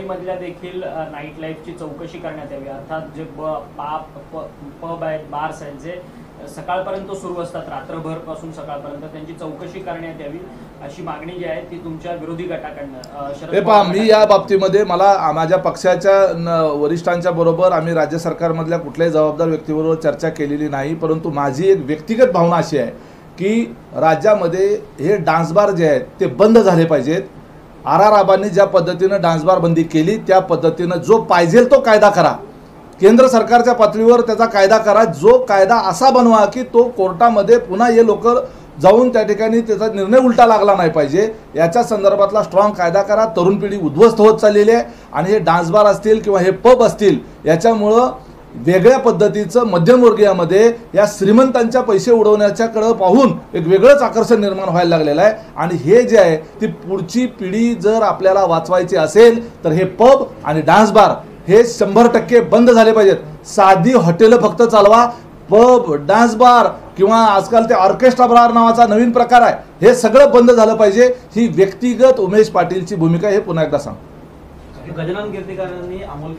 मधल्या देखील नाईट लाईफची चौकशी करण्यात यावी। अर्थात जे पब आहेत, बार्स आहेत, जे सकाळपर्यंत सुरू असतात, रात्रभर पासून सकाळपर्यंत, त्यांची चौकशी करण्यात यावी अशी मागणी जी आहे ती तुमच्या विरोधी गटाकडनं। मी या बाबतीमध्ये मला माझ्या पक्षाच्या वरिष्ठांच्या बरोबर आम्ही राज्य सरकारमधल्या कुठल्याही जबाबदार व्यक्तीबरोबर चर्चा केलेली नाही, परंतु माझी एक व्यक्तिगत भावना अशी आहे की राज्यामध्ये हे डान्स बार जे आहेत ते बंद झाले पाहिजेत। आबांनी ज्या पद्धतीनं डान्स बार बंदी केली त्या पद्धतीनं जो पाहिजे तो कायदा करा, केंद्र सरकारच्या पातळीवर त्याचा कायदा करा, जो कायदा असा बनवा की तो कोर्टामध्ये पुन्हा हे लोक जाऊन त्या ठिकाणी त्याचा निर्णय उलटा लागला नाही पाहिजे, याच्या संदर्भातला स्ट्रॉंग कायदा करा। तरुण पिढी उद्ध्वस्त होत चाललेली आहे आणि हे डान्स बार असतील किंवा हे पब असतील याच्यामुळं वेगळ्या पद्धतीचं मध्यमवर्गीयामध्ये या श्रीमंतांच्या पैसे उडवण्याच्याकडे पाहून एक वेगळंच आकर्षण निर्माण व्हायला लागलेलं आहे। आणि हे जे आहे ती पुढची पिढी जर आपल्याला वाचवायची असेल तर हे पब आणि डान्स बार हे 100% बंद झाले पाहिजेत। साधी हॉटेल फक्त चालवा, पब, डान्स बार किंवा आजकाल ते ऑर्केस्ट्रा बार नावाचा नवीन प्रकार आहे, हे सगळं बंद झालं पाहिजे। ही व्यक्तिगत उमेश पाटीलची भूमिका हे पुन्हा एकदा सांग। गजानन कीर्तिकरांनी अमोल